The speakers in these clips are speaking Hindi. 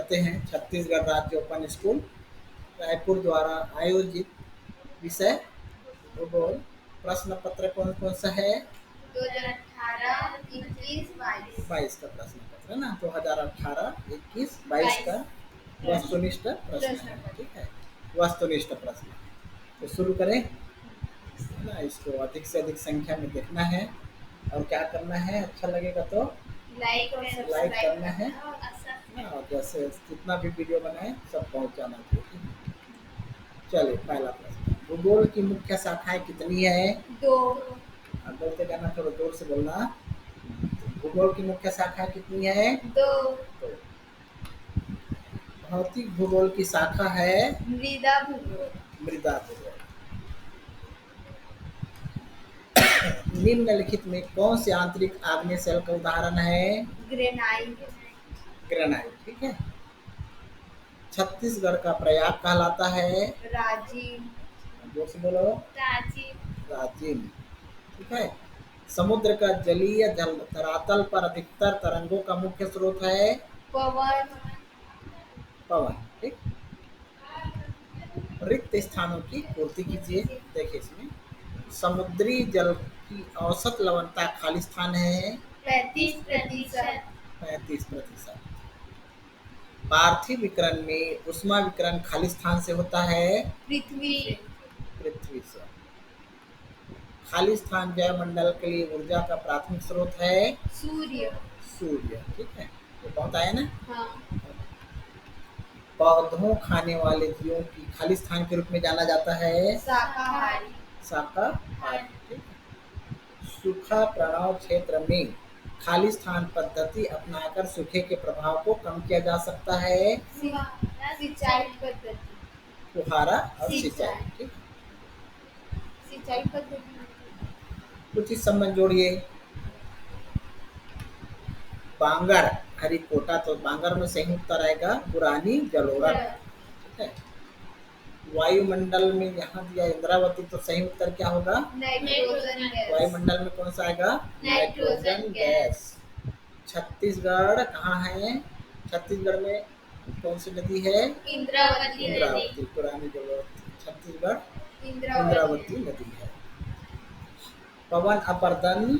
करते हैं छत्तीसगढ़ राज्य ओपन स्कूल रायपुर द्वारा आयोजित विषय भूगोल। प्रश्न पत्र कौन कौन सा है? 2018, 21, 22। 22 का प्रश्न पत्र है ना, 2018, 21, 22 का वस्तुनिष्ठ प्रश्न है। ठीक है, वस्तुनिष्ठ प्रश्न। तो शुरू करें ना, इसको अधिक से अधिक संख्या में देखना है और क्या करना है, अच्छा लगेगा तो लाइक और लाइक सब्सक्राइब करना है ना, और जैसे जितना भी वीडियो बनाए सब पहुंचाना चाहिए। चलिए पहला प्रश्न, भूगोल की मुख्य शाखाएं कितनी है? 2। बोलते जाना, थोड़ा जोर से बोलना। भूगोल की मुख्य शाखा कितनी है? 2। तो भौतिक भूगोल की शाखा है मृदा भूगोल। मृदा भूगोल। निम्नलिखित में कौन से आंतरिक आग्नेय शेल का उदाहरण है? ग्रेनाइट। ग्रेनाइट। ठीक है। छत्तीसगढ़ का प्रयाग कहलाता है राजीव। जोर से बोलो। राजीव। राजिम। ठीक है। समुद्र का जलीय जल धरातल पर अधिकतर तरंगों का मुख्य स्रोत है पवन। पवन। ठीक। रिक्त स्थानों की पूर्ति कीजिए। देखिए इसमें समुद्री जल की औसत लवणता खाली स्थान है 35%। 35%। पार्थिव विकिरण में ऊष्मा विकिरण खाली स्थान से होता है पृथ्वी। पृथ्वी से। खाली स्थान जैवमंडल के लिए ऊर्जा का प्राथमिक स्रोत है सूर्य। सूर्य। ठीक है, ये बहुत आया ना। हाँ। पौधों खाने वाले जीवों की खाली स्थान के रूप में जाना जाता है शाकाहारी। शाकाहारी। ठीक है। सूखा प्रणाव क्षेत्र में खाली स्थान पद्धति अपनाकर सूखे के प्रभाव को कम किया जा सकता है सिंचाई पद्धति। फुहारा और सिंचाई। ठीक। सिंचाई पद्धति कुछ इस संबंध जोड़िए। बांगर हरिकोटा, तो बांगर में सही उत्तर आएगा पुरानी जलोढ़। ठीक है। वायुमंडल में यहाँ दिया इंद्रावती, तो सही उत्तर क्या होगा? Nitrogen gas. वायुमंडल में कौन सा आएगा? Nitrogen gas. छत्तीसगढ़ कहाँ है? छत्तीसगढ़ में कौन सी नदी है? इंद्रावती। इंद्रावती, पुरानी जलोढ़ छत्तीसगढ़ इंद्रावती नदी है। पवन अपर्दन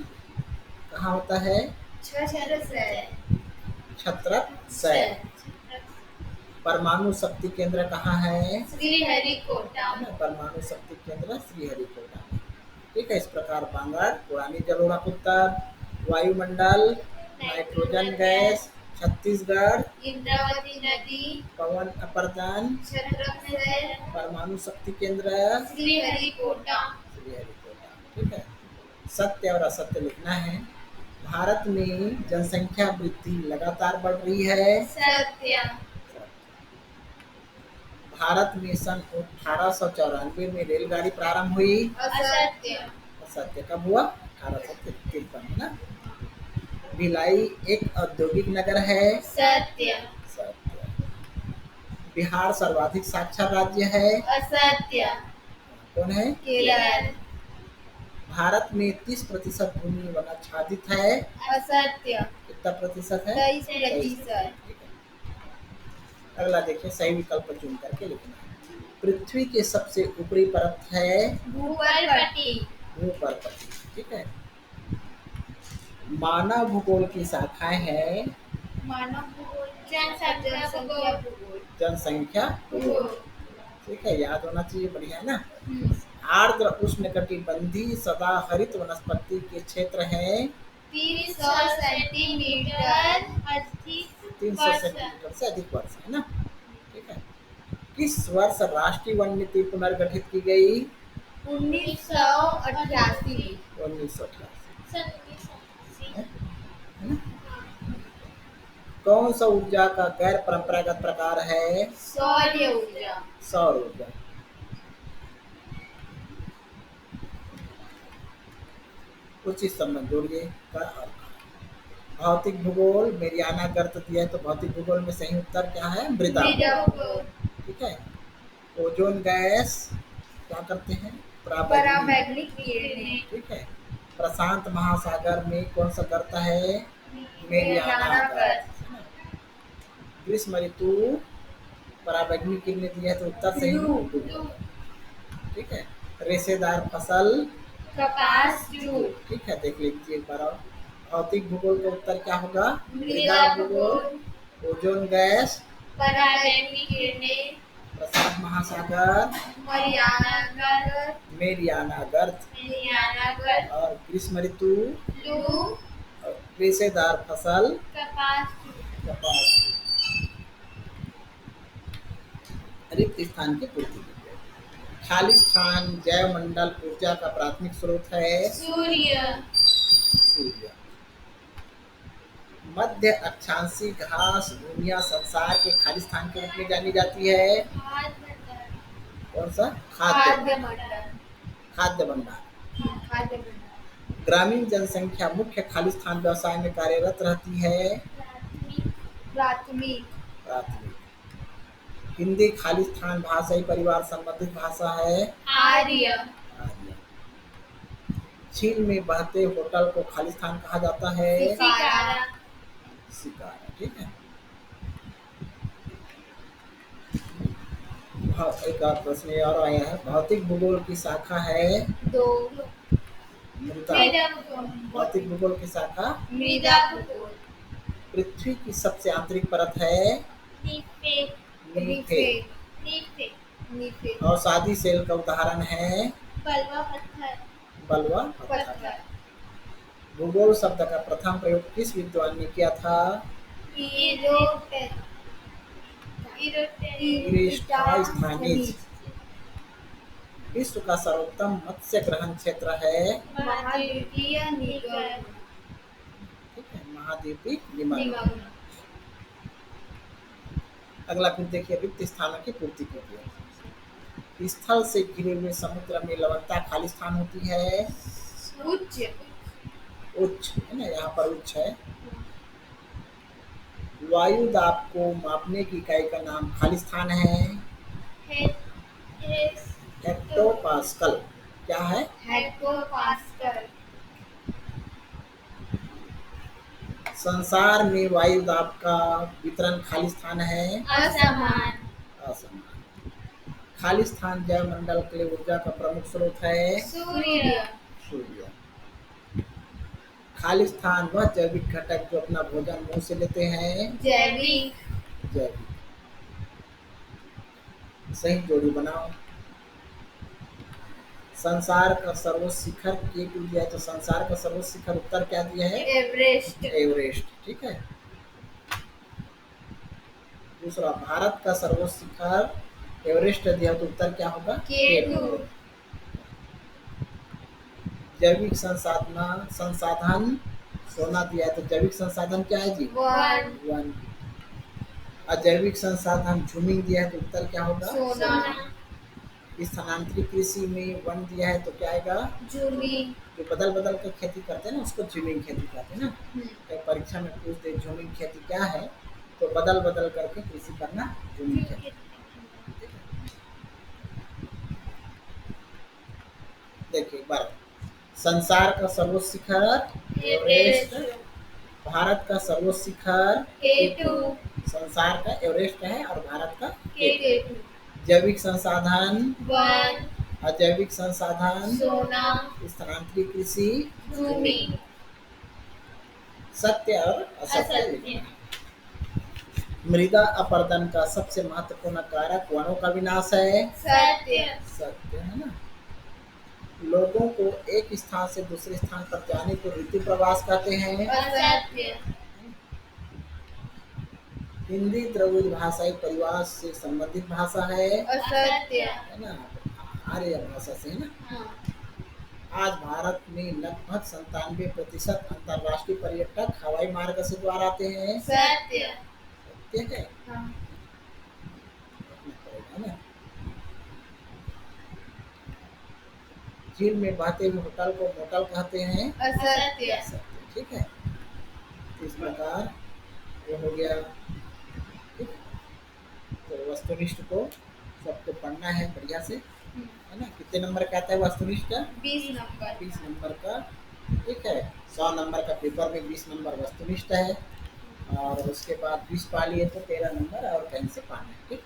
कहाँ होता है? छत्रसैल। परमाणु शक्ति केंद्र कहाँ है? श्रीहरिकोटा। परमाणु शक्ति केंद्र श्रीहरिकोटा। ठीक है। इस प्रकार बांगर पुरानी जलोढ़ उत्तर, वायुमंडल नाइट्रोजन गैस, छत्तीसगढ़ इंद्रावती नदी, पवन अपर्दन, छत्रसैल, परमाणु शक्ति केंद्र श्रीहरिकोटा। श्रीहरिकोटा। ठीक है। सत्य और असत्य लिखना है। भारत में जनसंख्या वृद्धि लगातार बढ़ रही है सत्य। भारत में सन 1894 में रेलगाड़ी प्रारंभ हुई असत्य। असत्य। कब हुआ? 1853 में ना। भिलाई एक औद्योगिक नगर है सत्य। सत्य। बिहार सर्वाधिक साक्षर राज्य है असत्य। कौन है? केरल। भारत में 30% भूमि वनाच्छादित है असत्य। कितना प्रतिशत है? 23%। अगला देखिए, सही विकल्प चुन करके लिखना है। पृथ्वी के सबसे ऊपरी परत है भूपर्पट्टी। भूपर्पट्टी। ठीक है। मानव भूगोल की शाखाएं हैं मानव भूगोल, जनसंख्या भूगोल। जनसंख्या भूगोल। ठीक है, याद होना चाहिए, बढ़िया है ना। आर्द्र उष्णकटिबंधीय सदा हरित वनस्पति के क्षेत्र हैं 300 सेंटीमीटर 300 सेंटीमीटर से अधिक वर्ष है ना। ठीक है। किस वर्ष राष्ट्रीय वन नीति पुनर्गठित की गई? 1988। 1988 है ना। कौन सा ऊर्जा का गैर परंपरागत प्रकार है? सौर ऊर्जा। सौर ऊर्जा। कुछ इस संबंध जोड़िए का और भौतिक भूगोल मेरियाना गर्त दिया है, तो भौतिक भूगोल में सही उत्तर क्या है? मृदा भूगोल। ठीक है। ओजोन गैस क्या करते हैं? पराबैंगनी किरणें। ठीक है। प्रशांत महासागर में कौन सा गर्त है? मेरियाना गर्त। ग्रीष्म ऋतु पराबैंगनी किरणें दी है तो उत्तर सही ब्लू। ब्लू। ठीक है। रेशेदार फसल कपास जूट। ठीक है, देख लीजिए एक बार और। भौतिक भूगोल का उत्तर क्या होगा? मृदा भूगोल। ओजोन गैस, पराबैंगनी किरणें। प्रशांत महासागर, मेरियाना गर्त, और ग्रीष्म ऋतु ब्लू। और रेशेदार फसल कपास कपास। रिक्त स्थान की पूर्ति कीजिए। खाली स्थान जैव मंडल ऊर्जा का प्राथमिक स्रोत है सूर्य। सूर्य। मध्य अक्षांशीय घास भूमियां संसार के खाली स्थान के रूप में जानी जाती है। कौन सा? खाद्य मंडल। खाद्य भंडार। खाद्य मंडल। ग्रामीण जनसंख्या मुख्य खाली स्थान व्यवसाय में कार्यरत रहती है। प्राथमिक। प्राथमिक। हिंदी खाली स्थान भाषाई परिवार संबंधित भाषा है। आर्य। आर्य। चीन में बहते होटल को खाली स्थान कहा जाता है। शिकारा। शिकारा। ठीक है। एक और प्रश्न ये और आया है। भौतिक भूगोल की शाखा है दो। मृदा। भौतिक भूगोल की शाखा मृदा भूगोल। पृथ्वी की सबसे आंतरिक परत है नीफे। नीफे। और शादी सेल का उदाहरण है बलवा पत्थर। बलवा पत्थर। भूगोल शब्द का प्रथम प्रयोग किस विद्वान ने किया था? इरिस्टोफेनीज। विश्व का सर्वोत्तम मत्स्य ग्रहण क्षेत्र है महाद्वीपीय निगम। ठीक है, महाद्वीपीय निगम। अगला फिर देखिए, रिक्त स्थानों की पूर्ति कीजिए। स्थल से घिरे हुए समुद्र में लवणता खाली स्थान होती है उच्च। उच्च है ना, यहाँ पर उच्च है। वायु दाब को मापने की इकाई का नाम खाली स्थान है हेक्टोपास्कल। क्या है? हेक्टोपास्कल। संसार में वायु दाब का वितरण खाली स्थान है असमान। असमान। खाली स्थान जैव मंडल के लिए ऊर्जा का प्रमुख स्रोत है सूर्य। सूर्य। खाली स्थान वह जैविक घटक जो अपना भोजन मुंह से लेते हैं जैविक। जैविक। सही जोड़ी बनाओ। संसार का सर्वोच्च शिखर के दिया है तो संसार का सर्वोच्च शिखर उत्तर क्या दिया है? एवरेस्ट। एवरेस्ट। ठीक है। दूसरा, भारत का सर्वोच्च शिखर एवरेस्ट दिया तो उत्तर क्या होगा? केटू। जैविक संसाधन सोना दिया है तो जैविक संसाधन क्या है जी? वन। अजैविक संसाधन झूमिंग दिया है तो उत्तर क्या होगा? सोना। स्थानांतरित कृषि में वन दिया है तो क्या आएगा? झूमिंग। जो बदल बदल कर खेती करते हैं ना उसको झूमिंग खेती कहते हैं ना। तो परीक्षा में पूछते झूमिंग खेती क्या है तो बदल बदल करके कृषि करना झूमिंग खेती। देखिए एक बार, संसार का सर्वोच्च शिखर एवरेस्ट। भारत का सर्वोच्च शिखर केटू। संसार का एवरेस्ट है और भारत का केटू। जैविक संसाधन वन। अजैविक संसाधन सोना। स्थानांतरित कृषि झूमिंग। सत्य और असत्य लिखना। मृदा अपरदन का सबसे महत्वपूर्ण कारक वनों का विनाश है सत्य। सत्य है ना। लोगों को एक स्थान से दूसरे स्थान पर जाने को ऋतु प्रवास कहते हैं असत्य। हिंदी द्रविड़ भाषाई परिवार से संबंधित भाषा है असत्य। है ना, आर्य भाषा से है ना। हाँ। आज भारत में लगभग 97% अंतर्राष्ट्रीय पर्यटक हवाई मार्ग से द्वार आते हैं सत्य। सत्य है। हाँ। है ना। झील में बहते हुए होटल को मोटल कहते हैं असत्य। सत्य। ठीक है। इस प्रकार ये हो गया। ठीक। तो वस्तुनिष्ठ को सबको पढ़ना है बढ़िया से है ना। कितने नंबर का आता है वस्तुनिष्ठ का? 20 नंबर। 20 नंबर का। ठीक है। 100 नंबर का पेपर में 20 नंबर वस्तुनिष्ठ है। और उसके बाद 20 पा लिए तो 13 नंबर और कहीं से पाना है, ठीक।